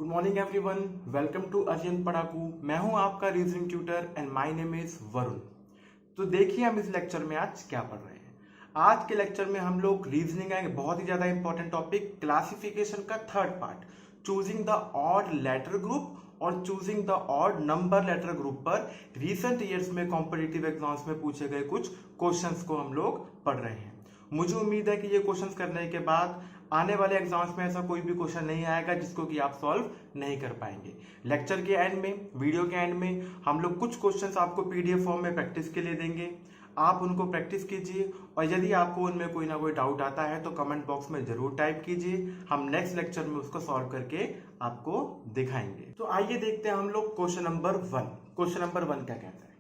Morning everyone, welcome to अर्जन पढ़ाकू। मैं हूं आपका reasoning tutor and my name is Varun. तो देखिए हम इस लेक्चर में आज क्या पढ़ रहे हैं। आज के लेक्चर में हम लोग रीजनिंग का एक बहुत ही ज्यादा इंपॉर्टेंट टॉपिक क्लासिफिकेशन का third part, choosing the odd letter group और choosing the odd number letter group पर रिसेंट ईयर्स में कॉम्पिटिटिव एग्जाम्स में पूछे गए कुछ क्वेश्चंस को हम लोग पढ़ रहे हैं। मुझे उम्मीद है कि ये क्वेश्चंस करने के बाद आने वाले एग्जाम्स में ऐसा कोई भी क्वेश्चन नहीं आएगा जिसको कि आप सॉल्व नहीं कर पाएंगे। लेक्चर के एंड में, वीडियो के एंड में हम लोग कुछ क्वेश्चंस आपको पीडीएफ फॉर्म में प्रैक्टिस के लिए देंगे। आप उनको प्रैक्टिस कीजिए और यदि आपको उनमें कोई ना कोई डाउट आता है तो कमेंट बॉक्स में जरूर टाइप कीजिए। हम नेक्स्ट लेक्चर में उसको सॉल्व करके आपको दिखाएंगे। तो आइए देखते हैं हम लोग क्वेश्चन नंबर 1। क्वेश्चन नंबर 1 क्या कहता है,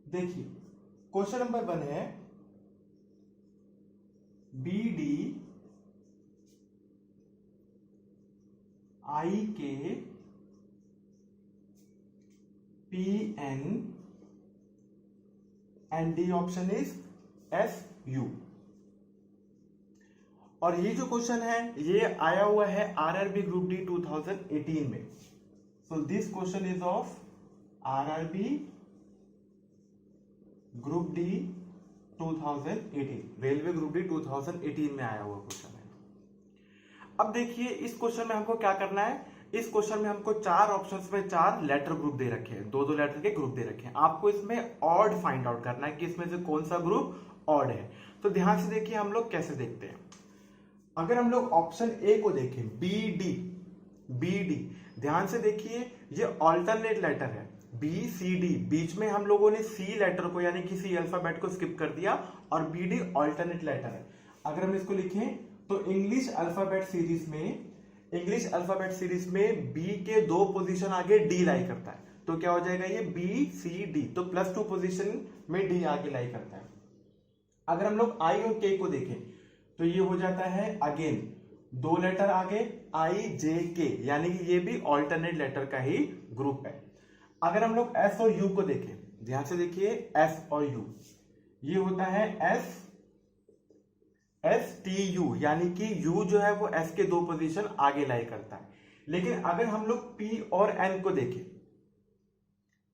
देखिए क्वेश्चन नंबर 1 है BD IK PN and D option is SU। और ये जो क्वेश्चन है ये आया हुआ है RRB ग्रुप डी 2018 में। So this question is of RRB group D 2018, railway group D 2018 में आया हुआ क्वेश्चन है। अब देखिए इस क्वेश्चन में हमको क्या करना है। इस क्वेश्चन में हमको चार ऑप्शंस में चार लेटर ग्रुप दे रखे हैं, दो लेटर के ग्रुप दे रखे हैं। आपको इसमें ऑड फाइंड आउट करना है कि इसमें से कौन सा ग्रुप ऑड है। तो ध्यान से देखिए हम लोग कैसे देखते हैं। अगर हम लोग ऑप्शन ए को देखें, BD, ध्यान से देखिए ये ऑल्टरनेट लेटर है। BCD, बीच में हम लोगों ने C लेटर को यानी कि C अल्फाबेट को स्किप कर दिया और BD ऑल्टरनेट लेटर है। अगर हम इसको लिखें तो इंग्लिश अल्फाबेट सीरीज में B के दो पोजीशन आगे D लाई करता है, तो क्या हो जाएगा ये BCD, तो +2 पोजीशन में D आगे लाई करता है। अगर हम लोग I और K को देखें तो ये हो जाता है अगेन दो लेटर आगे IJK, यानी कि ये भी ऑल्टरनेट लेटर का ही ग्रुप है। अगर हम लोग S और U को देखें, ध्यान से देखिए S और U, ये होता है STU, यानी कि U जो है वो S के दो पोजीशन आगे लाई करता है। लेकिन अगर हम लोग P और N को देखें,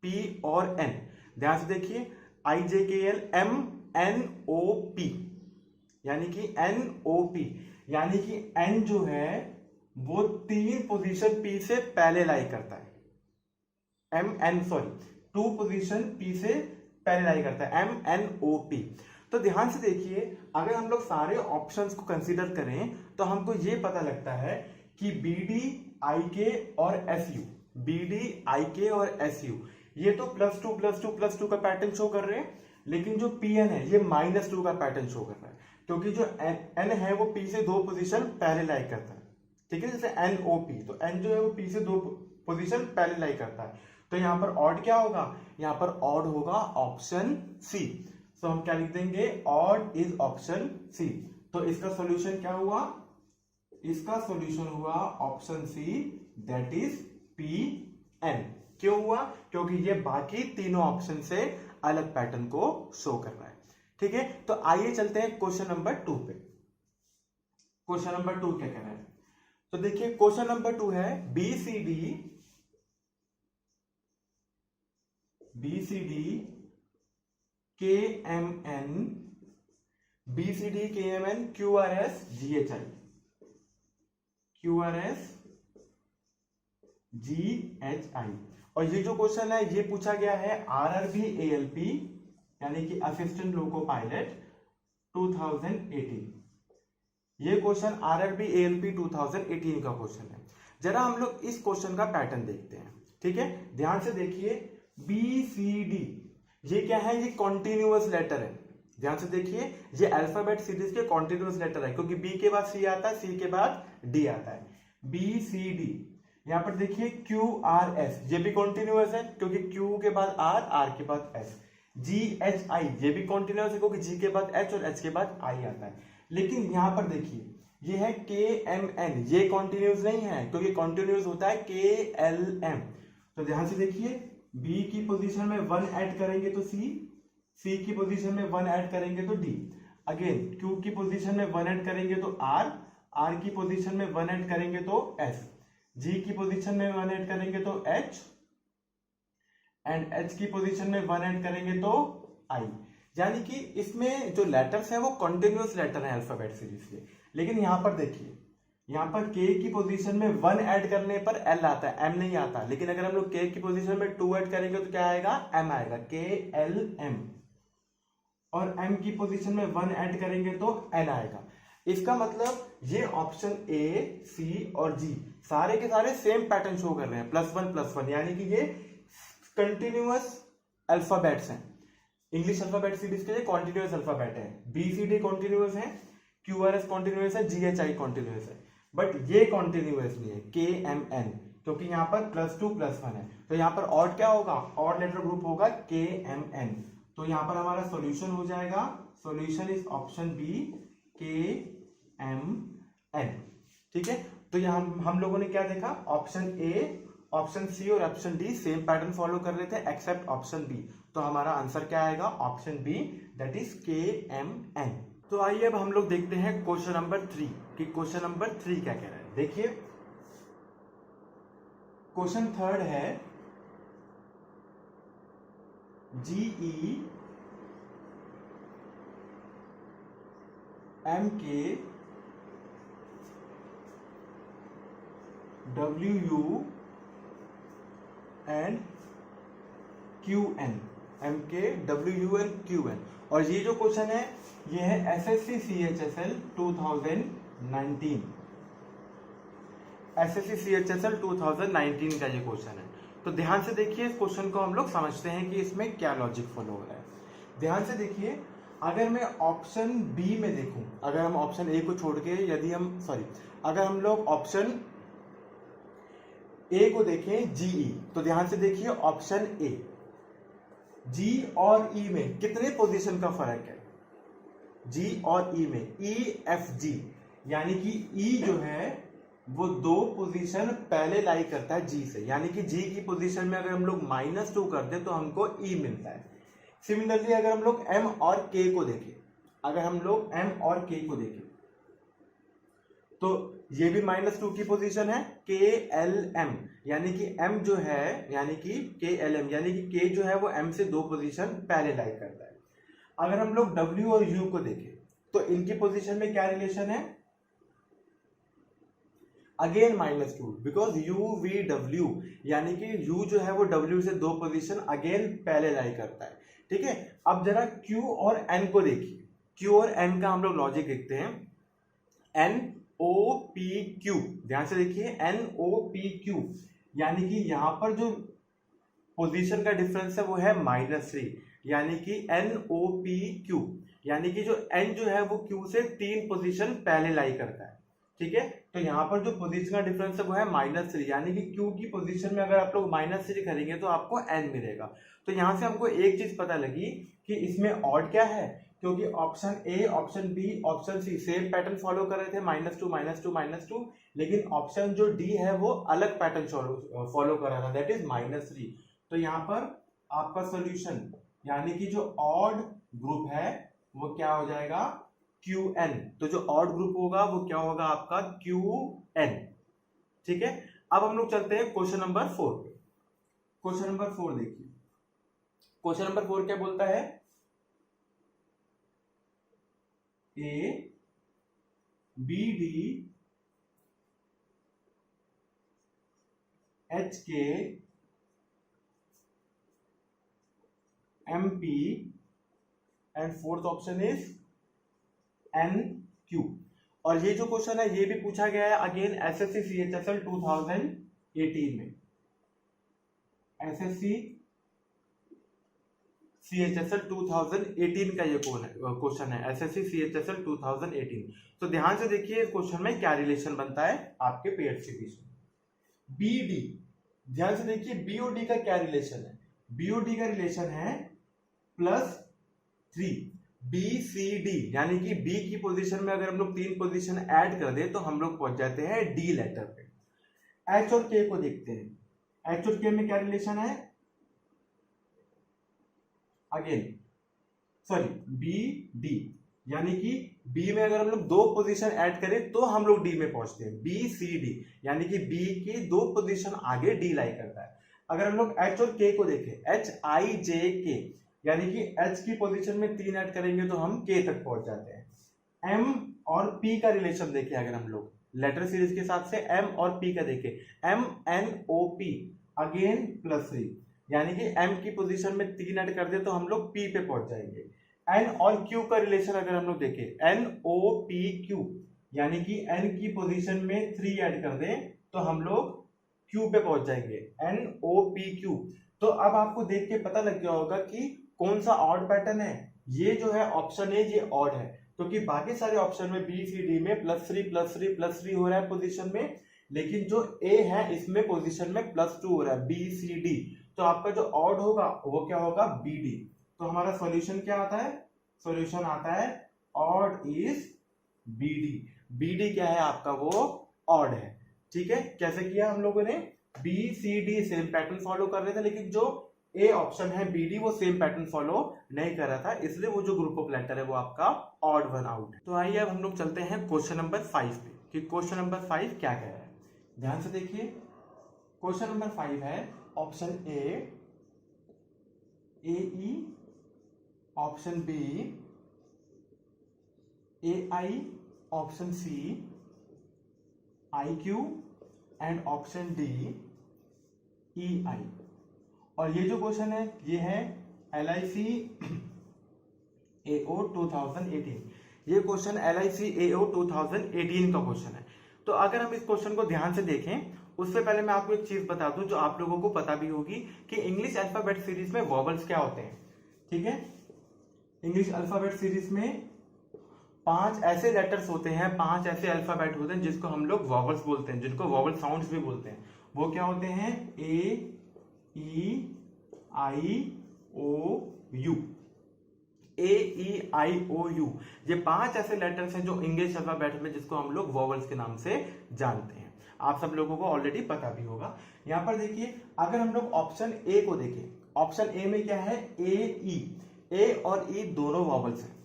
P और N, ध्यान से देखिए IJKL MNOP, यानी कि NOP, यानी कि N जो है वो तीन पोजीशन P से पहले लाई करता है। टू पोजीशन P से पहले लाई करता है, MNOP। तो ध्यान से देखिए अगर हम लोग सारे ऑप्शंस को कंसीडर करें तो हमको ये पता लगता है कि BD IK और SU, ये तो +2 का पैटर्न शो कर रहे हैं। लेकिन जो PN है ये -2 का पैटर्न शो कर रहा है, क्योंकि जो N है वो P से दो पोजीशन पहले लाई करता है। ठीक है, जैसे NOP, तो N जो है वो P से दो पोजीशन पहले लाई करता है। तो यहां पर ऑड क्या होगा, यहां पर ऑड होगा ऑप्शन C। तो हम क्या लिख देंगे, ऑड इज ऑप्शन C। तो इसका सॉल्यूशन क्या हुआ, इसका सॉल्यूशन हुआ option C, that is PN। क्यों हुआ, क्योंकि ये बाकी तीनों ऑप्शन से अलग पैटर्न को शो कर रहा है। ठीक है, तो आइए चलते हैं क्वेश्चन नंबर 2 पे। क्वेश्चन नंबर 2 क्या कह रहा है, तो देखिए क्वेश्चन नंबर 2 है BCD KMN QRS GHI। और ये जो क्वेश्चन है ये पूछा गया है RRB ALP, यानी कि असिस्टेंट लोको पायलट 2018। ये क्वेश्चन RRB ALP 2018 का क्वेश्चन है। जरा हम लोग इस क्वेश्चन का पैटर्न देखते हैं। ठीक है, ध्यान से देखिए BCD, ये क्या है, ये कॉन्टिन्यूअस लेटर है। ध्यान से देखिए ये अल्फाबेट सीरीज के कॉन्टिन्यूअस लेटर है, क्योंकि B के बाद C आता है, C के बाद D आता है। BCD, यहां पर देखिए QRS, ये भी कॉन्टिन्यूअस है क्योंकि Q के बाद R, R के बाद S। GHI, ये भी कॉन्टिन्यूअस है क्योंकि G के बाद H और H के बाद I आता है। लेकिन यहां पर देखिए ये है KMN, ये कॉन्टिन्यूअस नहीं है क्योंकि कॉन्टिन्यूअस होता है KLM। तो ध्यान से देखिए B की पोजीशन में 1 ऐड करेंगे तो C की पोजीशन में 1 ऐड करेंगे तो D, अगेन Q की पोजीशन में 1 ऐड करेंगे तो R की पोजीशन में 1 ऐड करेंगे तो S। जी की पोजीशन में 1 ऐड करेंगे तो H, एंड H की पोजीशन में 1 ऐड करेंगे तो I। यानी कि इसमें जो लेटर्स हैं वो कंटिन्यूअस लेटर हैं अल्फाबेट सीरीज के। लेकिन यहां पर देखिए, यहाँ पर K की पोजीशन में 1 ऐड करने पर L आता है, M नहीं आता। लेकिन अगर हम लोग K की पोजीशन में 2 ऐड करेंगे तो क्या आएगा, M आएगा, KLM। और M की पोजीशन में 1 ऐड करेंगे तो N आएगा। इसका मतलब ये ऑप्शन A, C और G सारे के सारे सेम पैटर्न शो कर रहे हैं, +1 यानी कि ये कंटिन्यूअस अल्फाबेट्स हैं। इंग्लिश अल्फाबेट सीरीज के लिए कॉन्टिन्यूअस अल्फाबेट है। BCD कॉन्टिन्यूअस है, QRS कॉन्टिन्यूअस है, GHI कॉन्टिन्यूअस है। बट ये कॉन्टिन्यूअस नहीं है, KMN, क्योंकि यहाँ पर +2 +1 है। तो यहाँ पर ऑड क्या होगा, ऑड लेटर ग्रुप होगा KMN। तो यहाँ पर हमारा सॉल्यूशन हो जाएगा, solution is option B, KMN। ठीक है, तो यहाँ हम लोगों ने क्या देखा, ऑप्शन ए, ऑप्शन सी और option D same pattern follow कर रहे थे एक्सेप्ट ऑप्शन बी। तो हमारा आंसर क्या आएगा, option B, that is KMN। तो आइए अब हम लोग देखते हैं क्वेश्चन नंबर 3 कि क्वेश्चन नंबर 3 क्या कह रहा है। देखिए क्वेश्चन 3 है, GEMK WU and QN, MK WU and QN। और ये जो क्वेश्चन है ये है SSC CHSL 2019, SSC CHSL 2019 का ये क्वेश्चन है। तो ध्यान से देखिए इस क्वेश्चन को, हम लोग समझते हैं कि इसमें क्या लॉजिक फॉलो हो रहा है। ध्यान से देखिए, अगर मैं ऑप्शन बी में देखूं, अगर हम ऑप्शन ए को छोड़ के अगर हम लोग ऑप्शन ए को देखें, GE, तो ध्यान से देखिए ऑप्शन ए, G और E में कितने पोजीशन का फर्क है, G और E में EFG, यानी कि E जो है वो 2 पोजीशन पहले लाई करता है G से, यानी कि G की पोजीशन में अगर हम लोग -2 कर दें तो हमको E मिलता है। सिमिलरली अगर हम लोग M और K को देखें, अगर हम लोग M और K को देखें तो ये भी -2 की पोजीशन है, KLM, यानी कि M जो है, यानी कि KLM, यानी कि K जो है वो M से 2 पोजीशन पहले लाई करता है। अगर हम लोग W और U को देखें तो इनकी पोजीशन में क्या रिलेशन है, अगेन -2, बिकॉज UVW, यानी कि U जो है वो W से 2 पोजीशन अगेन पहले लाई करता है। ठीक है, अब जरा Q और N को देखिए, Q और N का हम लोग लॉजिक देखते हैं। NOPQ, ध्यान से देखिए NOPQ, यानी कि यहां पर जो पोजीशन का डिफरेंस है वो है -3, यानी कि NOPQ, यानी कि जो N जो है वो Q से 3 पोजीशन पहले लाई करता है। ठीक है, तो यहाँ पर जो पोजीशन का डिफरेंस है वो है -3, यानी कि Q की पोजीशन में अगर आप लोग -3 करेंगे तो आपको N मिलेगा। तो यहाँ से हमको एक चीज पता लगी कि इसमें ऑड क्या है, क्योंकि option A, option B, option C same pattern follow कर रहे थे, -2, लेकिन ऑप्शन जो डी है वो अलग पैटर्न फॉलो कर रहा था, दैट इज -3। तो यहाँ पर आपका सोल्यूशन, यानी कि जो ऑड ग्रुप है वो क्या हो जाएगा, QN। तो जो ऑड ग्रुप होगा वो क्या होगा आपका, QN। ठीक है, अब हम लोग चलते हैं क्वेश्चन नंबर 4 पे। क्वेश्चन नंबर 4 देखिए, क्वेश्चन नंबर 4 क्या बोलता है, ABD HK MP and fourth option is NQ। और ये जो क्वेश्चन है ये भी पूछा गया है अगेन SSC CHSL 2018 में, SSC CHSL 2018 का ये क्वेश्चन है, SSC CHSL 2018। तो ध्यान से देखिए इस क्वेश्चन में क्या रिलेशन बनता है आपके पेयर्स के बीच में। BD, ध्यान से देखिए BOD का क्या रिलेशन है, BOD का रिलेशन है +3, BCD, यानी कि B की पोजीशन में अगर हम लोग 3 पोजीशन ऐड कर दें तो हम लोग पहुंच जाते हैं D लेटर पे। H और K को देखते हैं, H और K में क्या रिलेशन है, अगेन BD, यानी कि बी में अगर हम लोग 2 पोजीशन ऐड करें तो हम लोग डी में पहुंचते हैं, बी सी डी, यानी कि बी की 2 पोजीशन आगे डी लाई करता है। अगर हम लोग एच और के को देखें, एच आई जे के, यानी कि एच की पोजीशन में 3 ऐड करेंगे तो हम के तक पहुंच जाते हैं। एम और पी का रिलेशन देखें, अगर हम लोग लेटर सीरीज के हिसाब से एम और पी का देखें, M N O P again +3, यानी कि एम की पोजीशन में 3 ऐड कर दे तो हम लोग पी पे पहुंच जाएंगे। एन और क्यू का रिलेशन अगर हम लोग देखें, एन ओ पी क्यू, यानी कि एन की पोजीशन में 3 ऐड कर दें तो हम लोग क्यू पे पहुंच जाएंगे, एन ओ पी क्यू। तो अब आपको देख के पता लग गया होगा कि कौन सा ऑड पैटर्न है। ये जो है ऑप्शन ए, ये ऑड है, क्योंकि बाकी सारे ऑप्शन में बी सी डी में +3 हो रहा है पोजीशन में, लेकिन जो ए है इसमें पोजीशन में +2 हो रहा है, बी सी डी। तो आपका जो ऑड होगा वो क्या होगा, बी डी। तो हमारा सॉल्यूशन क्या आता है, सॉल्यूशन आता है odd is B D. B D क्या है आपका, वो ऑड है। ठीक है, कैसे किया हम लोगों ने, B C D same pattern follow कर रहे थे, लेकिन जो ए ऑप्शन है बी डी वो सेम पैटर्न फॉलो नहीं कर रहा था, इसलिए वो जो ग्रुप ऑफ लेटर है वो आपका ऑड वन आउट है। तो आइए अब हम लोग चलते हैं क्वेश्चन नंबर 5 पे, कि क्वेश्चन नंबर 5 क्या कह रहा है। ध्यान से देखिए, क्वेश्चन नंबर 5 है option A E, option B A I, option C I Q and option D E I. और ये जो क्वेश्चन है ये है LIC AO 2018। ये क्वेश्चन LIC AO 2018 का क्वेश्चन है। तो अगर हम इस क्वेश्चन को ध्यान से देखें, उससे पहले मैं आपको एक चीज बता दूं जो आप लोगों को पता भी होगी कि इंग्लिश अल्फाबेट सीरीज में वॉवल्स क्या होते हैं। ठीक है, इंग्लिश अल्फाबेट सीरीज में 5 ऐसे लेटर्स होते हैं, 5 ऐसे अल्फाबेट होते हैं जिसको हम लोग वॉवल्स बोलते हैं, जिनको वॉवल साउंड्स भी बोलते हैं। वो क्या होते हैं, ए ई आई ओ you, A E I O you. ये 5 ऐसे लेटर्स हैं जो इंग्लिश अल्फाबेट में जिसको हम लोग वॉवल्स के नाम से जानते हैं। आप सब लोगों को ऑलरेडी पता भी होगा। यहां पर देखिए, अगर हम लोग ऑप्शन ए को देखें, ऑप्शन ए में क्या है, ए और ई दोनों वॉवल्स हैं।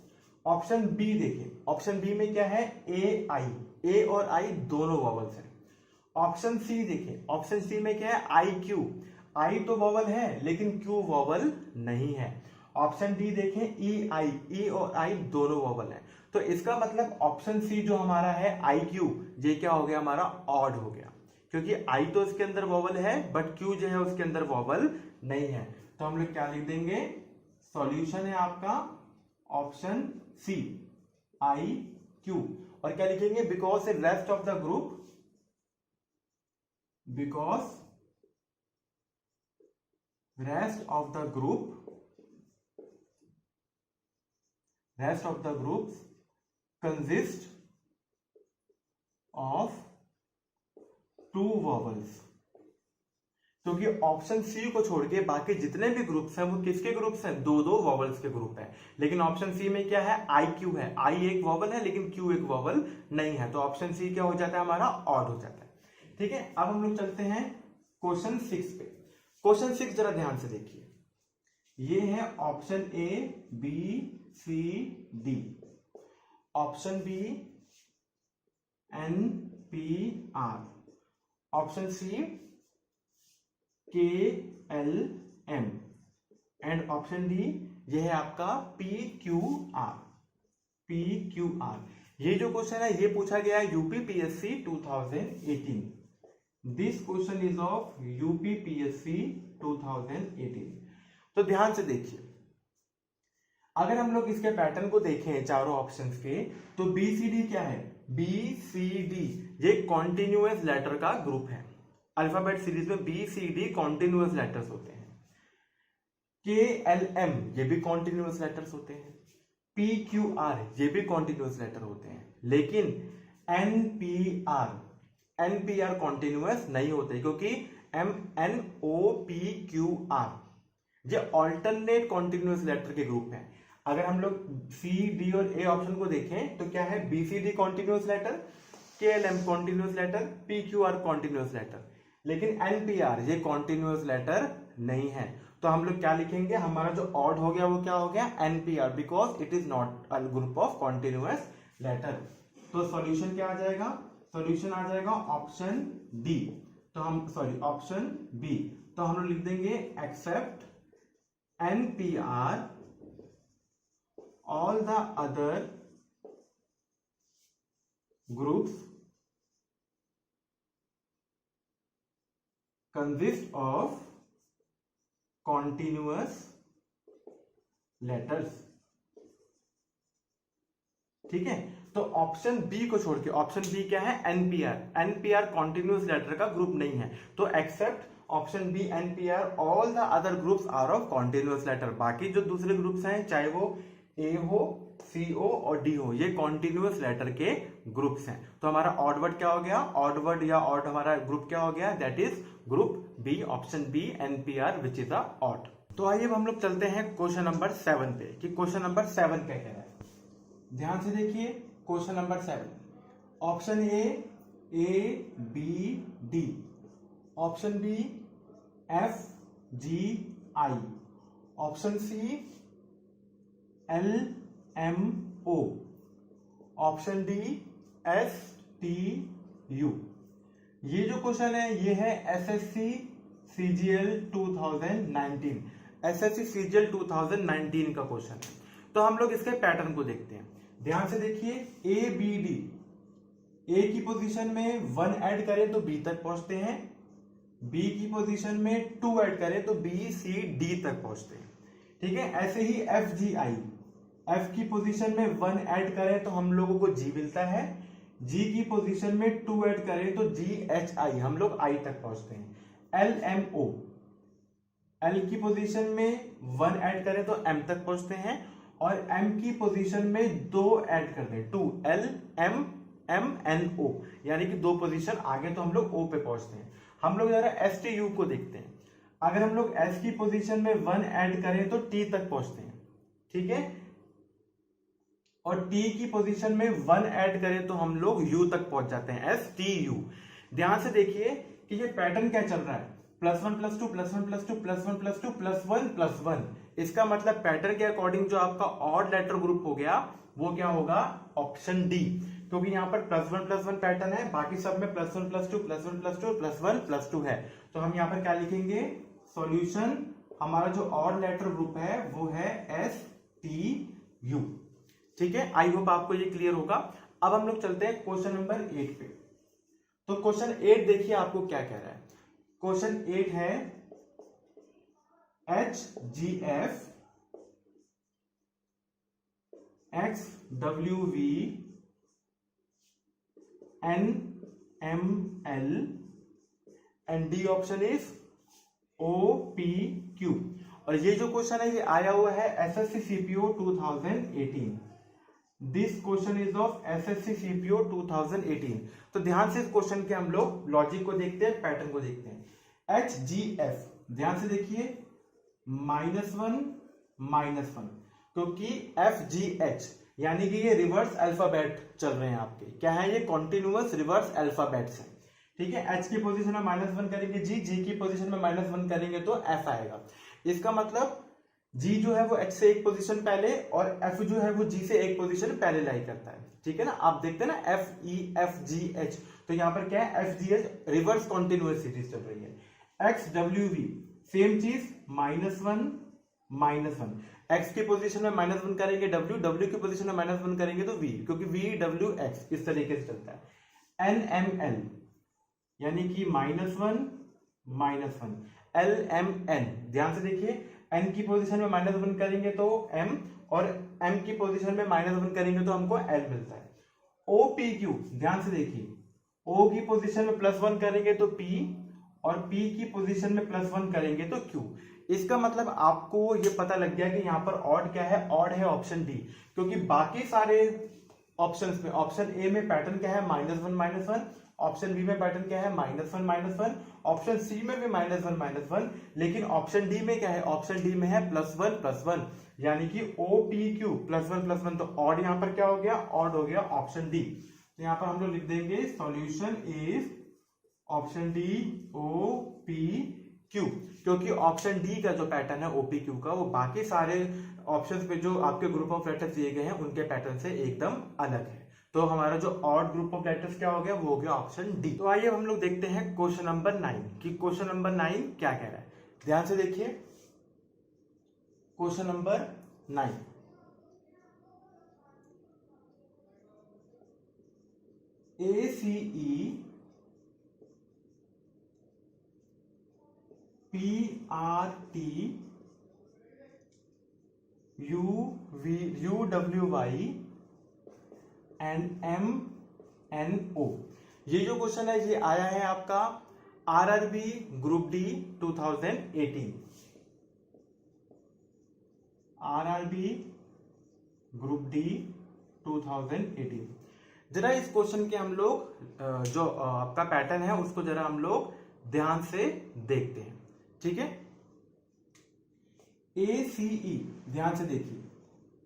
ऑप्शन बी देखिए, ऑप्शन बी में क्या है, ए और आई दोनों वॉवल्स हैं। ऑप्शन सी देखिए, ऑप्शन सी में क्या है, आई क्यू, आई तो वॉवल है लेकिन क्यू वॉवल नहीं है। ऑप्शन डी देखें, ई और आई दोनों वॉवल है। तो इसका मतलब ऑप्शन सी जो हमारा है आई क्यू, ये क्या हो गया, हमारा ऑड हो गया, क्योंकि आई तो इसके अंदर वॉवल है बट क्यू जो है उसके अंदर वॉवल नहीं है। तो हम लोग क्या लिख देंगे, सॉल्यूशन है आपका ऑप्शन सी आई क्यू। और क्या लिखेंगे, because rest of the group, because rest of the groups consist of 2 vowels। क्योंकि ऑप्शन सी को छोड़ के बाकी जितने भी ग्रुप्स हैं वो किसके ग्रुप्स हैं, 2 वॉवल्स के ग्रुप हैं। लेकिन ऑप्शन सी में क्या है, आई क्यू है, आई एक वॉवल है लेकिन क्यू एक वॉवल नहीं है। तो ऑप्शन सी क्या हो जाता है, हमारा ऑड हो जाता है। ठीक है, अब हम लोग चलते हैं क्वेश्चन 6 पे। क्वेश्चन 6 जरा ध्यान से देखिए, ये है option A B C D, option B N P R, option C K L M and option D ये है आपका पी क्यू आर। ये जो क्वेश्चन है ये पूछा गया है UPPSC 2018। This question is of UPPSC 2018। तो ध्यान से देखिए, अगर हम लोग इसके पैटर्न को देखें चारों ऑप्शंस के, तो बी सी डी क्या है, बी सी डी ये कॉन्टिन्यूअस लेटर का ग्रुप है। अल्फाबेट सीरीज में B C D continuous letters होते हैं। के एल एम ये भी कॉन्टिन्यूअस लेटर्स होते हैं। पी क्यू आर ये भी कॉन्टिन्यूअस लेटर होते हैं। लेकिन एनपीआर कॉन्टिन्यूअस नहीं होते, क्योंकि MNOPQR ये ऑल्टरनेट कॉन्टिन्यूअस लेटर के ग्रुप हैं। अगर हम लोग सी डी और ए ऑप्शन को देखें तो क्या है, BCD continuous letter, KLM continuous letter, PQR continuous letter, लेकिन NPR ये कॉन्टिन्यूअस लेटर नहीं है। तो हम लोग क्या लिखेंगे, हमारा जो ऑड हो गया वो क्या हो गया, NPR, because it is not a group of continuous letter. तो सॉल्यूशन क्या आ जाएगा, सॉल्यूशन आ जाएगा ऑप्शन डी। तो हम ऑप्शन बी। तो हम लोग लिख देंगे accept NPR all the other groups consist of continuous letters। ठीक है, तो ऑप्शन बी को छोड़ के, ऑप्शन बी क्या है, एनपीआर कॉन्टिन्यूस लेटर का ग्रुप नहीं है। तो except option B NPR all the other groups are of continuous letter. बाकी जो दूसरे ग्रुप्स हैं, चाहे वो ए हो, सी हो और डी हो, ये कॉन्टिन्यूस लेटर के ग्रुप्स हैं। तो हमारा ऑड वर्ड क्या हो गया, ऑड वर्ड या ऑड हमारा ग्रुप क्या हो गया, that is group B, option B NPR which is a odd. तो आइए अब हम लोग चलते हैं क्वेश्चन नंबर 7 पे कि क्वेश्चन नंबर 7 क्या कह रहा है। ध्यान से देखिए question number 7, option A B D, option B F G I, option C L M O, option D S T U. ये जो क्वेश्चन है ये है एसएससी सीजीएल 2019, एसएससी सीजीएल 2019 का क्वेश्चन है। तो हम लोग इसके पैटर्न को देखते हैं। ध्यान से देखिए, ए बी डी, ए की पोजीशन में 1 ऐड करें तो बी तक पहुंचते हैं, बी की पोजीशन में 2 ऐड करें तो बी सी डी तक पहुंचते हैं। ठीक है, ऐसे ही एफ जी आई, एफ की पोजीशन में 1 ऐड करें तो हम लोगों को जी मिलता है, जी की पोजीशन में 2 ऐड करें तो जी एच आई, हम लोग आई तक पहुंचते हैं। एल एम ओ, एल की पोजीशन में 1 ऐड करें तो एम तक पहुंचते हैं, और एम की पोजीशन में 2 ऐड कर दें, 2 L M M N O, यानी कि 2 पोजीशन आगे तो हम लोग ओ पे पहुंचते हैं। हम लोग जरा एस टी यू को देखते हैं। अगर हम लोग एस की पोजीशन में 1 ऐड करें तो टी तक पहुंचते हैं। ठीक है, और टी की पोजीशन में 1 ऐड करें तो हम लोग यू तक पहुंच जाते हैं, एस टी यू। ध्यान से देखिए कि ये पैटर्न क्या चल रहा है, +1 +2 +1 +2 +1 +2 +1 +1। इसका मतलब पैटर्न के अकॉर्डिंग जो आपका ऑड लेटर ग्रुप हो गया वो क्या होगा, ऑप्शन डी, क्योंकि यहाँ पर +1 +1 पैटर्न है, बाकी सब में +1 +2 +1 +2 +1 +2 है। तो हम यहाँ पर क्या लिखेंगे, सॉल्यूशन हमारा जो ऑड लेटर ग्रुप है वो है एस टी यू। ठीक है, आई होप आपको ये क्लियर होगा। अब हम लोग चलते हैं क्वेश्चन नंबर 8 पे। तो क्वेश्चन 8 देखिए आपको क्या कह रहा है। क्वेश्चन 8 है HGF XWV NML and D option is OPQ। और ये जो क्वेश्चन है ये आया हुआ है SSC CPO 2018। This question is of SSC CPO 2018। तो ध्यान से इस क्वेश्चन के हम लोग लॉजिक को देखते हैं, पैटर्न को देखते हैं। HGF, ध्यान से देखिए, -1 क्योंकि FGH यानी कि ये रिवर्स अल्फाबेट चल रहे हैं आपके, क्या है ये, कॉन्टिन्यूअस रिवर्स अल्फाबेट्स हैं। ठीक है, H की पोजीशन में -1 करेंगे जी की पोजीशन में -1 करेंगे तो F आएगा। इसका मतलब G जो है वो H से एक पोजीशन पहले और F जो है वो G से एक पोजीशन पहले लाई करता है। ठीक है ना, आप देखते हैं ना FEFGH, तो यहाँ पर क्या है, FGH रिवर्स कॉन्टिन्यूअस सीरीज चल रही है। XWV सेम चीज, -1 X की पोजीशन में -1 करेंगे W की पोजीशन में -1 करेंगे तो V, क्योंकि VWX इस तरीके से चलता है। NML यानी कि -1 LMN, ध्यान से देखिए, N की पोजीशन में -1 करेंगे तो M, और M की पोजीशन में -1 करेंगे तो हमको L मिलता है। OPQ, ध्यान से देखिए, O की पोजीशन में +1 करेंगे तो P, और P की पोजीशन में +1 करेंगे तो Q। इसका मतलब आपको ये पता लग गया कि यहाँ पर ऑड क्या है, ऑड है ऑप्शन डी, क्योंकि बाकी सारे ऑप्शंस में, ऑप्शन ए में पैटर्न क्या है, -1 ऑप्शन बी में पैटर्न क्या है, -1 ऑप्शन सी में भी -1 लेकिन ऑप्शन डी में क्या है, ऑप्शन डी में है +1 यानी कि OPQ +1 तो ऑड यहाँ पर क्या हो गया, ऑड हो गया ऑप्शन डी। तो यहाँ पर हम लोग लिख देंगे solution is option D OPQ, क्योंकि ऑप्शन डी का जो पैटर्न है OPQ का वो बाकी सारे ऑप्शंस पे जो आपके ग्रुप ऑफ लेटर्स दिए गए हैं उनके पैटर्न से एकदम अलग है। तो हमारा जो ऑड ग्रुप ऑफ लेटर्स क्या हो गया, वो हो गया ऑप्शन डी। तो आइए हम लोग देखते हैं क्वेश्चन नंबर 9 कि क्वेश्चन नंबर 9 क्या कह रहा है। ध्यान से देखिए question number 9, ACE PRT UWY and MNO। ये जो क्वेश्चन है ये आया है आपका RRB group D 2018, RRB group D 2018। जरा इस क्वेश्चन के हम लोग जो आपका पैटर्न है उसको जरा हम लोग ध्यान से देखते हैं, ठीक है। ACE, ध्यान से देखिए,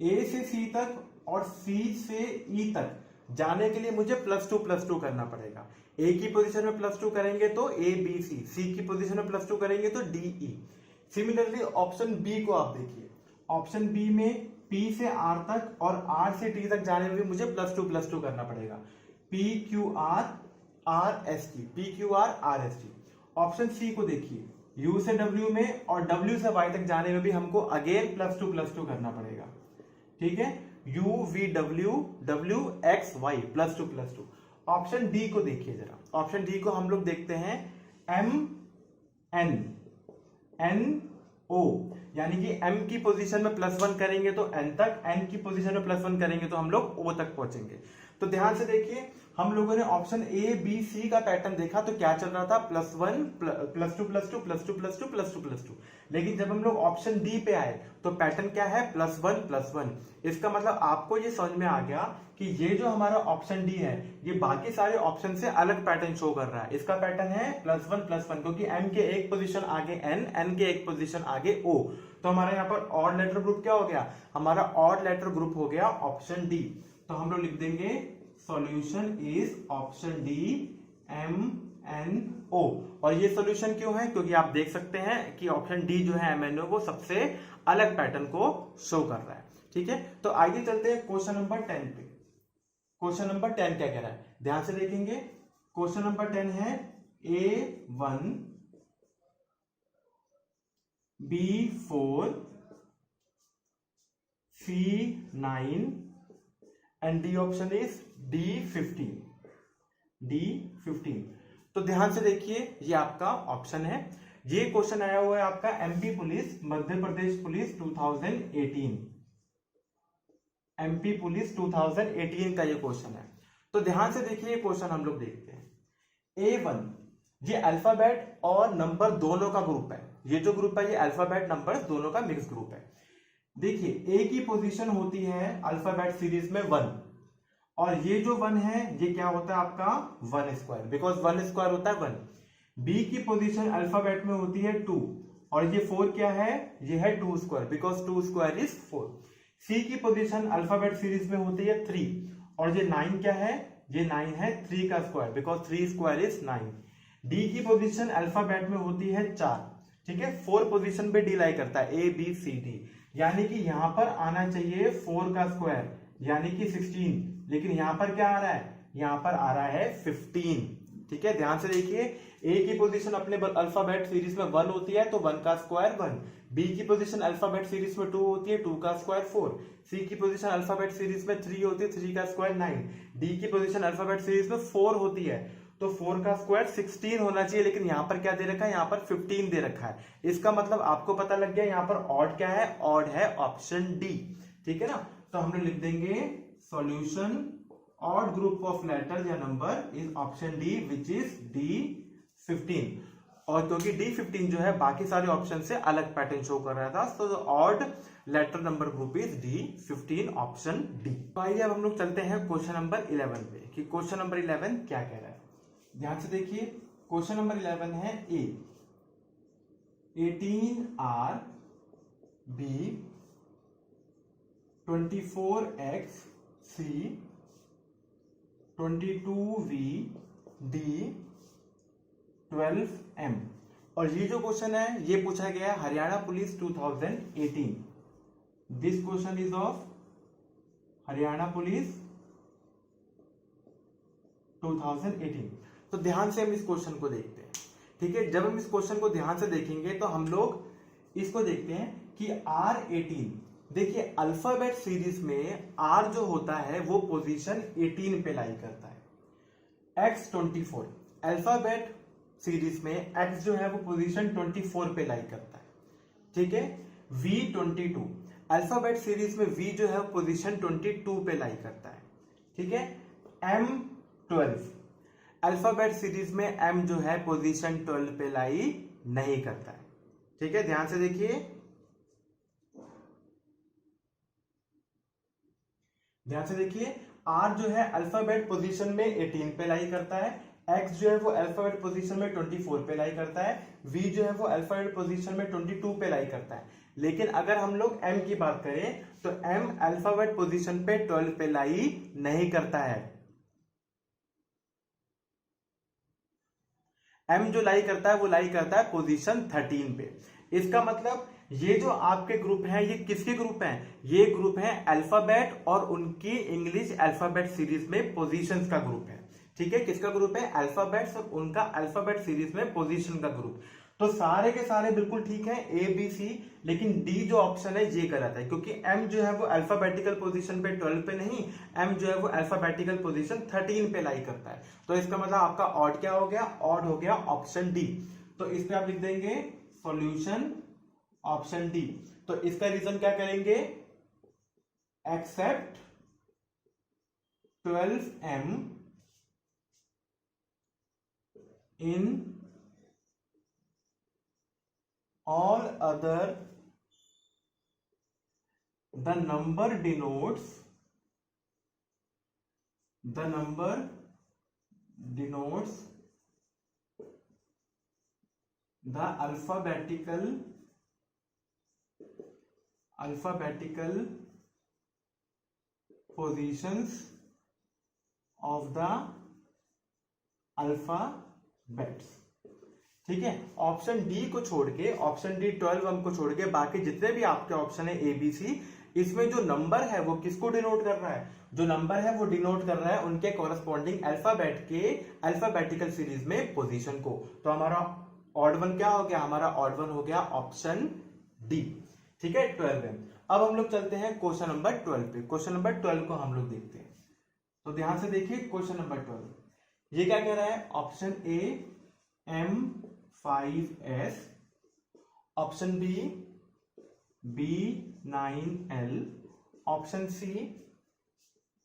A से C तक और C से E तक जाने के लिए मुझे +2 करना पड़ेगा। A की पोजीशन में +2 करेंगे तो ABC, C की पोजीशन में +2 करेंगे तो DE। सिमिलरली ऑप्शन बी को आप देखिए, ऑप्शन बी में P से R तक और R से T तक जाने में भी मुझे +2 करना पड़ेगा। PQR RST, PQR RST। Option C को देखिए, U से W में और W से Y तक जाने में भी हमको अगेन +2 करना पड़ेगा, ठीक है। UVW WXY +2। ऑप्शन डी को देखिए जरा, ऑप्शन डी को हम लोग देखते हैं MNO, यानी कि M की पोजीशन में +1 करेंगे तो N तक, N की पोजीशन में +1 करेंगे तो हम लोग O तक पहुंचेंगे। तो ध्यान से देखिए, हम लोगों ने ऑप्शन A B C का पैटर्न देखा तो क्या चल रहा था, +1 +2, लेकिन जब हम लोग ऑप्शन डी पे आए तो पैटर्न क्या है, +1। इसका मतलब आपको ये समझ में आ गया कि ये जो हमारा ऑप्शन डी है ये बाकी सारे ऑप्शन से अलग पैटर्न शो कर रहा है। इसका पैटर्न है +1 क्योंकि M के एक पोजीशन आगे N के एक पोजीशन आगे O। तो हमारा यहाँ पर ऑड लेटर ग्रुप क्या हो गया, हमारा ऑड लेटर ग्रुप हो गया ऑप्शन डी। तो हम लोग लिख देंगे solution is option D MNO। और ये सॉल्यूशन क्यों है, क्योंकि आप देख सकते हैं कि ऑप्शन डी जो है MNO वो सबसे अलग पैटर्न को शो कर रहा है, ठीक है। तो आगे चलते हैं क्वेश्चन नंबर 10 पे। क्वेश्चन नंबर 10 क्या कह रहा है, ध्यान से देखेंगे। क्वेश्चन नंबर 10 है A1 B4 C9 and D option is D15। तो ध्यान से देखिए, ये आपका ऑप्शन है। ये क्वेश्चन आया हुआ है आपका MP police, Madhya Pradesh police 2018, MP police 2018 का ये क्वेश्चन है। तो ध्यान से देखिए, ये क्वेश्चन हम लोग देखते हैं। A1 ये अल्फाबेट और नंबर दोनों का ग्रुप है। ये जो ग्रुप है ये अल्फाबेट नंबर दोनों का मिक्स ग्रुप है। देखिए A की पोजीशन होती है अल्फाबेट सीरीज में 1, और ये जो 1 है ये क्या होता है आपका 1 स्क्वायर, बिकॉज 1 स्क्वायर होता है 1। B की पोजीशन अल्फाबेट में होती है 2, और ये 4 क्या है, ये है 2 square, because 2 square is 4। C की पोजीशन अल्फाबेट सीरीज में होती है 3, और ये 9 क्या है, ये 9 है 3 का square, because 3 square is 9। D की पोजीशन अल्फाबेट में होती है 4, ठीक है। 4 पोजीशन पे डी लाई करता है A B C D, यानी कि यहां पर आना चाहिए 4 का स्क्वायर यानी कि 16, लेकिन यहां पर क्या आ रहा है, यहां पर आ रहा है 15, ठीक है। ध्यान से देखिए, A की पोजीशन अपने अल्फाबेट सीरीज में 1 होती है तो 1 का स्क्वायर 1। B की पोजीशन अल्फाबेट सीरीज में 2 होती है, 2 का स्क्वायर 4। C की पोजीशन अल्फाबेट सीरीज में 3 होती है, 3 का स्क्वायर 9। D की पोजीशन अल्फाबेट सीरीज में 4 होती है, तो 4 का स्क्वायर 16 होना चाहिए, लेकिन यहां पर क्या दे रखा है, यहां पर 15 दे रखा है। इसका मतलब आपको पता लग गया यहां पर ऑड क्या है, ऑड है ऑप्शन डी, ठीक है ना। तो हम लोग लिख देंगे solution odd group of letter या number is option D which is D15। और क्योंकि D15 जो है बाकी सारे ऑप्शन से अलग पैटर्न शो कर रहा था, तो odd letter number group is D15 option D. तो आइए अब हम लोग चलते हैं क्वेश्चन नंबर 11 पे कि क्वेश्चन नंबर 11 क्या कह रहा है। ध्यान से देखिए, क्वेश्चन नंबर 11 है A 18R B 24X C 22V D 12M। और ये जो क्वेश्चन है ये पूछा गया है Haryana police 2018। This question is of Haryana police 2018। तो ध्यान से हम इस क्वेश्चन को देखते हैं, ठीक है। जब हम इस क्वेश्चन को ध्यान से देखेंगे तो हम लोग इसको देखते हैं कि R18, देखिए अल्फाबेट सीरीज में R जो होता है वो पोजीशन 18 पे लाई करता है। X24 अल्फाबेट सीरीज में X जो है वो पोजीशन 24 पे लाई करता है, ठीक है। V22 अल्फाबेट सीरीज में V जो है पोजीशन 22 पे लाई करता है, ठीक है। M12 अल्फाबेट सीरीज में M जो है पोजीशन 12 पे लाई नहीं करता है, ठीक है। ध्यान से देखिए, ध्यान से देखिए, R जो है अल्फाबेट पोजीशन में 18 पे लाई करता है, X जो है वो अल्फाबेट पोजीशन में 24 पे लाई करता है, V जो है वो अल्फाबेट पोजीशन में 22 पे लाई करता है। लेकिन अगर हम लोग M की बात करें तो M अल्फाबेट पोजीशन पे 12 पे लाई नहीं करता है। M जो लाई करता है वो लाई करता है पोजीशन 13 पे। इसका मतलब ये जो आपके ग्रुप हैं ये किसके ग्रुप हैं? ये ग्रुप है अल्फाबेट और उनकी इंग्लिश अल्फाबेट सीरीज में पोजीशंस का ग्रुप है, ठीक है। किसका ग्रुप है? अल्फाबेट्स और उनका अल्फाबेट सीरीज में पोजीशन का ग्रुप। तो सारे के सारे बिल्कुल ठीक है, ए बी सी, लेकिन डी जो ऑप्शन है ये गलत है, क्योंकि एम जो है वो अल्फाबेटिकल पोजीशन पे 12 पे नहीं, एम जो है वो अल्फाबेटिकल पोजीशन 13 पे लाई करता है। तो इसका मतलब आपका ऑड क्या हो गया? ऑड हो गया ऑप्शन डी। तो इस पे आप लिख देंगे सॉल्यूशन ऑप्शन डी। तो इसका रीजन क्या करेंगे? Except 12M in all other the number denotes the alphabetical positions of the alphabets, ठीक है। ऑप्शन डी को छोड़ के, ऑप्शन डी 12 को छोड़ के बाकी जितने भी आपके ऑप्शन है ए बी सी, इसमें जो नंबर है वो किसको डिनोट कर रहा है? जो नंबर है वो डिनोट कर रहा है उनके कॉरेस्पॉन्डिंग अल्फाबेट के अल्फाबेटिकल सीरीज में पोजीशन को। तो हमारा ऑड वन क्या हो गया? हमारा ऑड वन हो गया ऑप्शन डी, ठीक है, 12M। अब हम लोग चलते हैं क्वेश्चन नंबर 12 पे। क्वेश्चन नंबर 12 को हम लोग देखते हैं। तो ध्यान से देखिए क्वेश्चन नंबर 12, ये क्या कह रहा है? Option A M5S, option B B9L, option C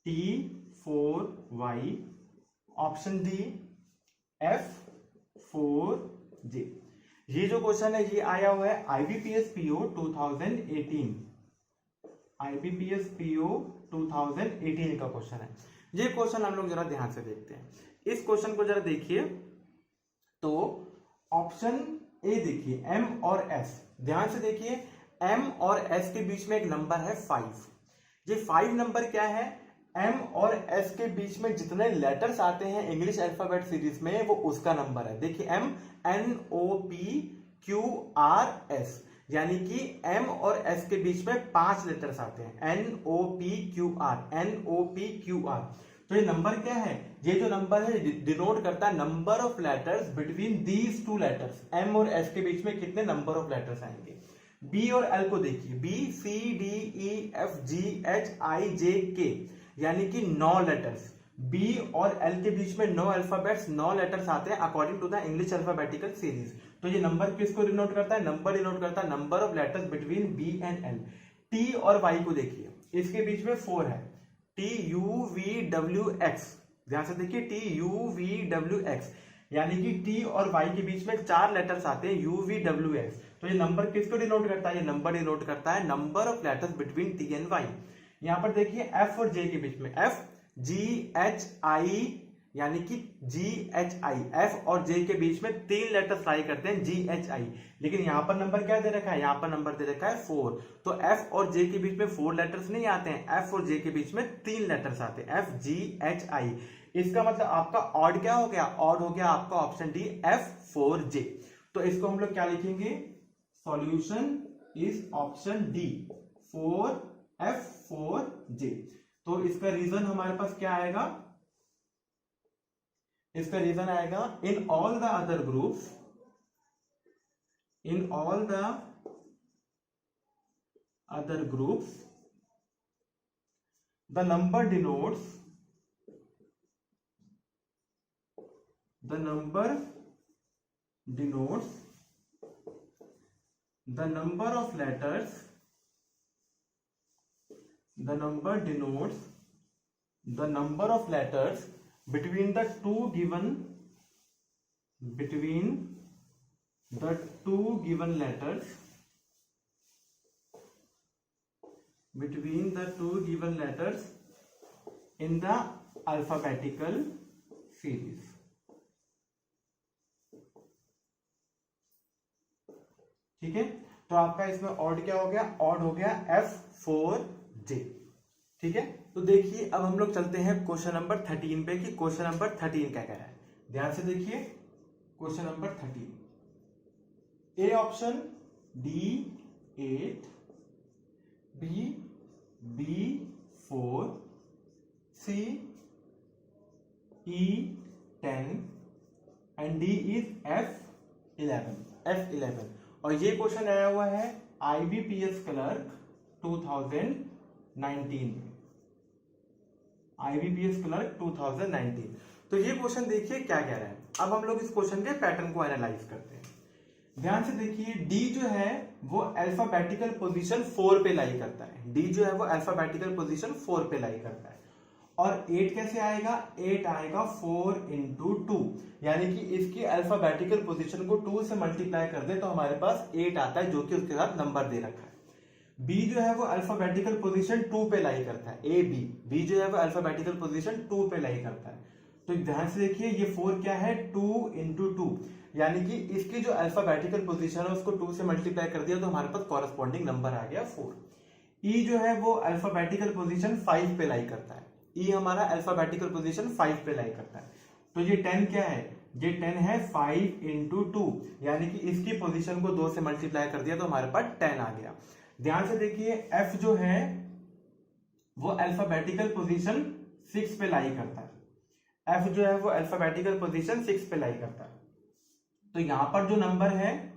T4Y, option D F4J। ये जो क्वेश्चन है ये आया हुआ है IBPS PO 2018, IBPS PO 2018 का क्वेश्चन है। ये क्वेश्चन हम लोग जरा ध्यान से देखते हैं। इस क्वेश्चन को जरा देखिए, तो ऑप्शन ए देखिए M और S, ध्यान से देखिए M और S के बीच में एक नंबर है 5। ये 5 नंबर क्या है? M और S के बीच में जितने लेटर्स आते हैं इंग्लिश अल्फाबेट सीरीज में वो उसका नंबर है। देखिए M NOPQRS, यानी कि M और S के बीच में 5 लेटर्स आते हैं, NOPQR। तो ये नंबर क्या है? ये जो नंबर है डिनोट करता है number of letters between these two letters. M और S के बीच में कितने नंबर ऑफ लेटर्स आएंगे? B और L को देखिए, B C D E F G H I J K, यानी कि 9 लेटर्स। B और L के बीच में 9 अल्फाबेट्स, 9 लेटर्स आते हैं according to the English alphabetical series. तो ये नंबर किसको डिनोट करता है? नंबर डिनोट करता है number of letters between B and L। T और Y को देखिए, इसके बीच में 4 है, TUVWX, ध्यान से देखिए TUVWX, यानी कि T और Y के बीच में 4 लेटर्स आते हैं UVWX। तो ये नंबर किसको डिनोट करता है? ये नंबर डिनोट करता है number of letters between T and Y। यहां पर देखिए F और J के बीच में FGHI, यानी कि GHI, F और J के बीच में 3 लेटर्स लाई करते हैं GHI, लेकिन यहां पर नंबर क्या दे रखा है? यहां पर नंबर दे रखा है 4। तो F और J के बीच में 4 लेटर्स नहीं आते हैं, F और J के बीच में 3 लेटर्स आते हैं FGHI। इसका मतलब आपका ऑड क्या हो गया? ऑड हो गया आपका ऑप्शन डी F4J। तो इसको हम लोग क्या लिखेंगे? Solution is option D F4J। तो इसका रीजन हमारे पास क्या आएगा? इसका रीजन आएगा in all the other groups, in all the other groups the number denotes, the number denotes the number of letters, the number denotes the number of letters between the two given letters, between the two given letters in the alphabetical series. ठीक है, तो आपका इसमें odd क्या हो गया, odd हो गया F4J। ठीक है, तो देखिए अब हम लोग चलते हैं क्वेश्चन नंबर 13 पे कि क्वेश्चन नंबर 13 क्या कह रहा है। ध्यान से देखिए question number 13, A option D8, B B4, C E10 and D is F11। और ये क्वेश्चन आया हुआ है IBPS क्लर्क 2019 में, IBPS क्लर्क 2019। तो ये क्वेश्चन देखिए क्या कह रहा है। अब हम लोग इस क्वेश्चन के पैटर्न को एनालाइज करते हैं। ध्यान से देखिए डी जो है वो अल्फाबेटिकल पोजीशन 4 पे लाई करता है, डी जो है वो अल्फाबेटिकल पोजीशन 4 पे लाई करता है। और 8 कैसे आएगा, 8 आएगा 4 into 2, यानी कि इसकी अल्फाबेटिकल पोजीशन को 2 से मल्टीप्लाई कर दे तो हमारे पास 8 आता है, जो कि उसके साथ नंबर दे रखा है। बी जो है वो अल्फाबेटिकल पोजीशन 2 पे लाई करता है, ए बी, बी जो है वो अल्फाबेटिकल पोजीशन 2 पे लाई करता है। तो ध्यान से देखिए ये 4 क्या है, 2 into 2, यानी कि इसकी जो अल्फाबेटिकल पोजीशन है उसको 2 से मल्टीप्लाई कर दिया तो हमारे पास कॉरेस्पॉन्डिंग नंबर आ गया 4। ई जो है वो अल्फाबेटिकल पोजीशन 5 पे लाई करता है, ई हमारा अल्फाबेटिकल पोजीशन 5 पे लाई करता है। तो ये 10 क्या है, ये 10 है 5 into 2, यानी कि इसकी पोजीशन को 2 से मल्टीप्लाई कर दिया तो हमारे पास 10 आ गया। ध्यान से देखिए एफ जो है वो अल्फाबेटिकल पोजीशन 6 पे लाई करता है, एफ जो है वो अल्फाबेटिकल पोजीशन 6 पे लाई करता है। तो यहां पर जो नंबर है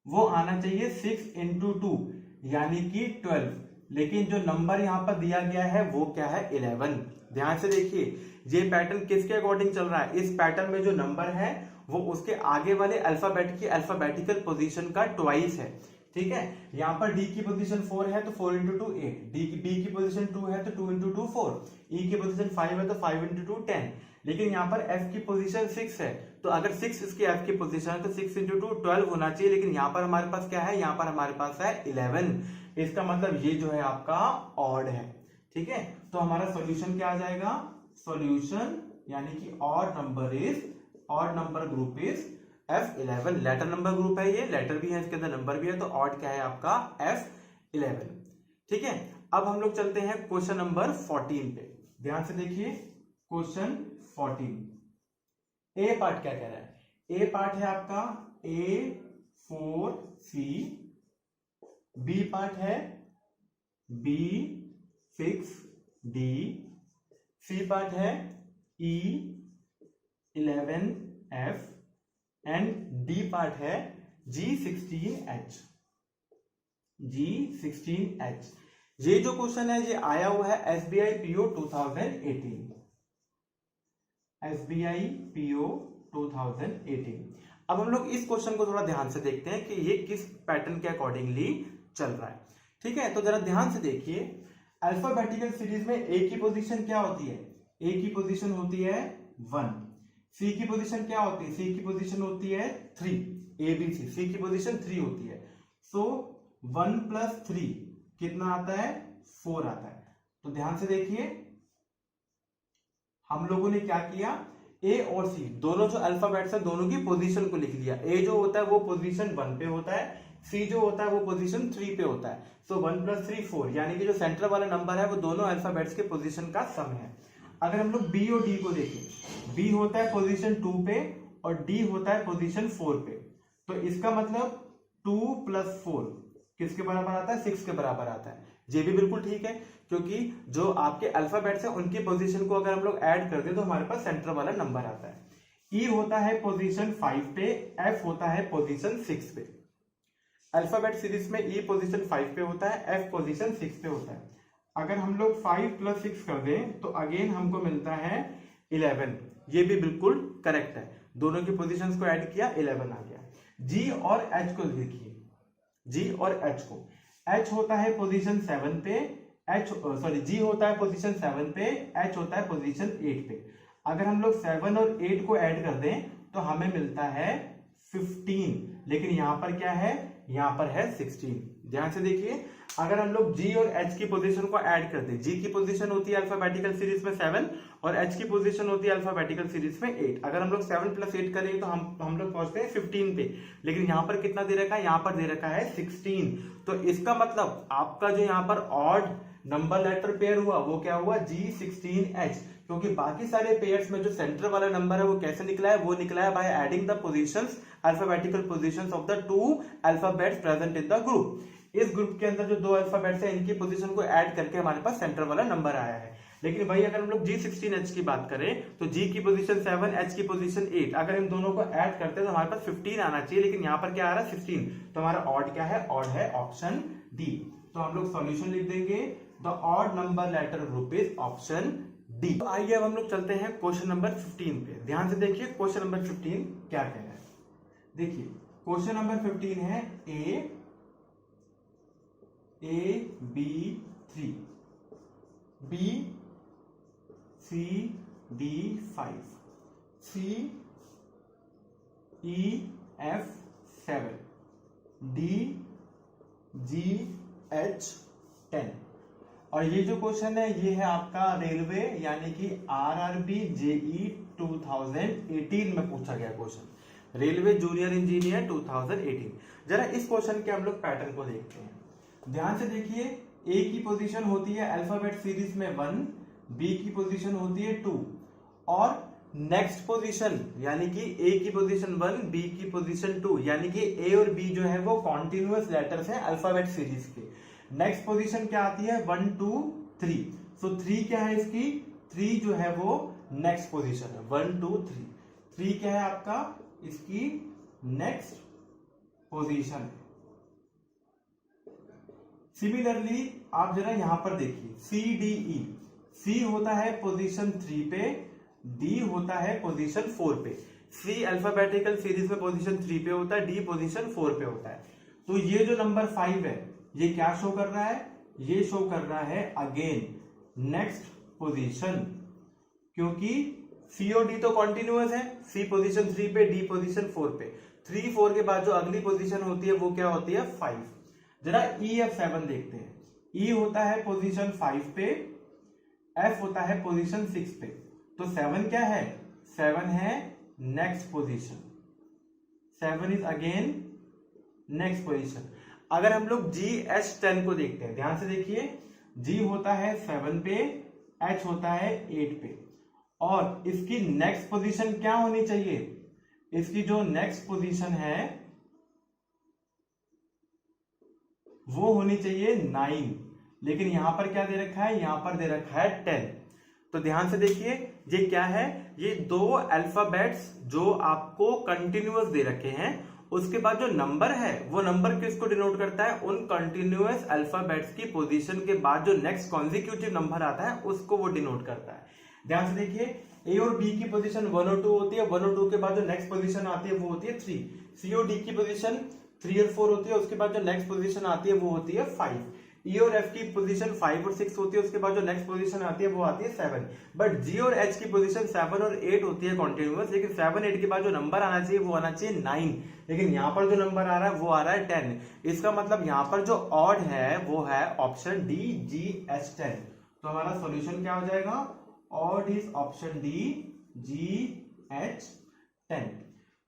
वो आना चाहिए 6 into 2, यानी कि 12, लेकिन जो नंबर यहां पर दिया गया है वो क्या है, 11। ध्यान से देखिए ये पैटर्न किसके अकॉर्डिंग चल रहा है, इस पैटर्न में जो नंबर है वो उसके आगे वाले अल्फाबेट की अल्फाबेटिकल पोजीशन का ट्वाइस है। ठीक है, यहां पर डी की पोजीशन 4 है तो 4 into 2 8, बी की पोजीशन 2 है तो 2 into 2 4, ई की पोजीशन 5 है तो 5 into 2 10, लेकिन यहां पर एफ की पोजीशन 6 है तो अगर 6 इसकी एफ की पोजीशन है तो 6 into 2 12 होना चाहिए, लेकिन यहां पर हमारे पास क्या है, यहां पर हमारे पास है 11। इसका मतलब ये जो है आपका ऑड है। ठीक है, तो हमारा सॉल्यूशन क्या आ जाएगा, सॉल्यूशन यानी कि odd number group is F11। Letter number group है, ये लेटर भी है इसके अंदर, नंबर भी है, तो ऑड क्या है आपका F11। ठीक है, अब हम लोग चलते हैं क्वेश्चन नंबर 14 पे। ध्यान से देखिए क्वेश्चन 14, ए पार्ट क्या कह रहा है, ए पार्ट है आपका A4C, बी पार्ट है B6D, सी पार्ट है E11F एंड डी पार्ट है G16H। ये जो क्वेश्चन है ये आया हुआ है SBI PO 2018, SBI PO 2018। अब हम लोग इस क्वेश्चन को थोड़ा ध्यान से देखते हैं कि ये किस पैटर्न के अकॉर्डिंगली चल रहा है। ठीक है, तो जरा ध्यान से देखिए अल्फाबेटिकल सीरीज में ए की पोजीशन क्या होती है, ए की पोजीशन होती है 1, सी की पोजीशन क्या होती है, सी की पोजीशन होती है 3, ए बी सी, सी की पोजीशन 3 होती है। सो 1 + 3 कितना आता है, 4 आता है। तो ध्यान से देखिए हम लोगों ने क्या किया, ए और सी दोनों जो अल्फाबेट्स है दोनों की पोजीशन को लिख लिया। ए जो होता है वो पोजीशन 1 पे होता है, सी जो होता है वो पोजीशन 3 पे होता है। सो 1 + 3 4, यानी कि जो सेंटर वाला नंबर है वो दोनों अल्फाबेट्स के पोजीशन का सम है। अगर हम लोग बी और डी को देखें, बी होता है पोजीशन 2 पे और डी होता है पोजीशन 4 पे, तो इसका मतलब 2 + 4 किसके बराबर आता है? 6 के बराबर आता है। ये भी बिल्कुल ठीक है, क्योंकि जो आपके अल्फाबेट्स हैं उनकी पोजीशन को अगर हम लोग ऐड कर दें तो हमारे पास सेंटर वाला नंबर आता है। ई होता है पोजीशन 5 पे, एफ होता है पोजीशन 6 पे। अल्फाबेट सीरीज में ई पोजीशन 5 पे होता है, एफ पोजीशन 6 पे होता है। अगर हम लोग 5 + 6 कर दें तो अगेन हमको मिलता है 11। ये भी बिल्कुल करेक्ट है, दोनों की पोजीशंस को ऐड किया 11 आ गया। जी और एच को देखिए, जी और एच को, एच होता है पोजीशन 7 पे, जी होता है पोजीशन 7 पे, एच होता है पोजीशन 8 पे। अगर हम लोग 7 और 8 को ऐड कर दें तो हमें मिलता है 15, लेकिन यहां पर क्या है? यहां पर है 16। ध्यान से देखिए, अगर हम लोग जी और एच की पोजीशन को ऐड कर दें, जी की पोजीशन होती है अल्फाबेटिकल सीरीज में 7 और एच की पोजीशन होती है अल्फाबेटिकल सीरीज में 8। अगर हम लोग 7 + 8 करेंगे तो हम लोग पहुंचते हैं 15 पे, लेकिन यहां पर कितना दे रखा है? यहां पर दे रखा है 16। तो इसका मतलब आपका जो यहां पर ऑड नंबर लेटर पेयर हुआ वो क्या हुआ? G16H, क्योंकि बाकी सारे पेयर्स में जो सेंटर वाला नंबर है वो कैसे निकला है? वो निकला है by adding the positions, alphabetical positions of the 2 alphabets present in the group. इस ग्रुप के अंदर जो 2 अल्फाबेट्स हैं इनकी पोजीशन को ऐड करके हमारे पास सेंटर वाला नंबर आया है। लेकिन भाई अगर हम लोग G16H की बात करें तो G की पोजीशन 7, H की पोजीशन 8, अगर इन दोनों को ऐड करते हैं तो हमारे पास 15 आना चाहिए, लेकिन यहाँ पर क्या आ रहा है? 16। तो हमारा ऑड क्या है? ऑड है ऑप्शन डी। तो हम लोग सॉल्यूशन लिख देंगे, the odd number letter group is option D. तो आइए अब हम लोग चलते हैं क्वेश्चन नंबर 15 पे। ध्यान से देखिए क्वेश्चन नंबर 15 क्या कह रहा है। देखिए क्वेश्चन नंबर 15 है A B 3, B C D 5, C E F 7, D G H 10। और ये जो क्वेश्चन है ये है आपका रेलवे यानी कि RRB JE 2018 में पूछा गया क्वेश्चन, रेलवे जूनियर इंजीनियर 2018। जरा इस क्वेश्चन के हम लोग पैटर्न को देखते हैं। ध्यान से देखिए, ए की पोजीशन होती है अल्फाबेट सीरीज में 1, बी की पोजीशन होती है 2 और नेक्स्ट पोजीशन यानी कि ए की पोजीशन 1, बी की पोजीशन 2, यानी कि ए और बी जो है वो कॉन्टिन्यूअस लेटर्स हैं अल्फाबेट सीरीज के। नेक्स्ट पोजीशन क्या आती है? 1 2 3। सो 3 क्या है इसकी? 3 जो है वो नेक्स्ट पोजीशन है, 1 2 3। 3 क्या है आपका? इसकी नेक्स्ट पोजीशन है। सिमिलरली आप जरा यहां पर देखिए, CDE, C होता है पोजीशन 3 पे, D होता है पोजीशन 4 पे। C अल्फाबेटिकल सीरीज में पोजीशन 3 पे होता है, D पोजीशन 4 पे होता है। तो ये जो नंबर 5 है ये क्या शो कर रहा है? ये शो कर रहा है अगेन नेक्स्ट पोजीशन, क्योंकि C और D तो कॉन्टिन्यूअस है, C पोजीशन 3 पे, D पोजीशन 4 पे। 3 4 के बाद जो अगली पोजीशन होती है वो क्या होती है? 5। जरा EF7 देखते हैं। E होता है पोजीशन 5 पे, F होता है पोजीशन 6 पे। तो 7 क्या है? 7 है next position, 7 is again next position. अगर हम लोग GH10 को देखते हैं, ध्यान से देखिए, G होता है 7 पे, H होता है 8 पे और इसकी नेक्स्ट पोजीशन क्या होनी चाहिए? इसकी जो नेक्स्ट पोजीशन है वो होनी चाहिए 9, लेकिन यहां पर क्या दे रखा है? यहां पर दे रखा है 10। तो ध्यान से देखिए, ये क्या है? ये 2 अल्फाबेट्स जो आपको कंटिन्यूअस दे रखे हैं, उसके बाद जो नंबर है वो नंबर किसको डिनोट करता है? उन कंटिन्यूअस अल्फाबेट्स की पोजीशन के बाद जो नेक्स्ट कॉन्जिक्यूटिव नंबर आता है उसको वो डिनोट करता है। ध्यान से देखिए, ए और बी की पोजीशन 1 और 2 होती है, 1 और 2 के बाद जो नेक्स्ट पोजीशन आती है वो होती है 3। सी और डी की पोजीशन 3 और 4 होती है, उसके बाद जो नेक्स्ट पोजीशन आती है वो होती है 5। ई और एफ की पोजीशन 5 और 6 होती है, उसके बाद जो नेक्स्ट पोजीशन आती है वो आती है 7। बट जी और एच की पोजीशन 7 और 8 होती है कॉन्टिन्यूअस, लेकिन 7 8 के बाद जो नंबर आना चाहिए वो आना चाहिए 9, लेकिन यहाँ पर जो नंबर आ रहा है वो आ रहा है 10। इसका मतलब यहाँ पर जो ऑड है वो है ऑप्शन डी GH10। तो हमारा सॉल्यूशन क्या हो जाएगा? Odd is option D GH10।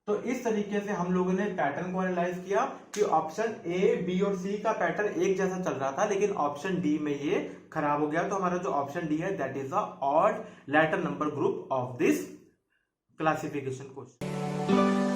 तो इस तरीके से हम लोगों ने पैटर्न को एनालाइज किया कि ऑप्शन ए, बी और सी का पैटर्न एक जैसा चल रहा था, लेकिन ऑप्शन डी में ये खराब हो गया। तो हमारा जो ऑप्शन डी है that is the odd letter number group of this classification question.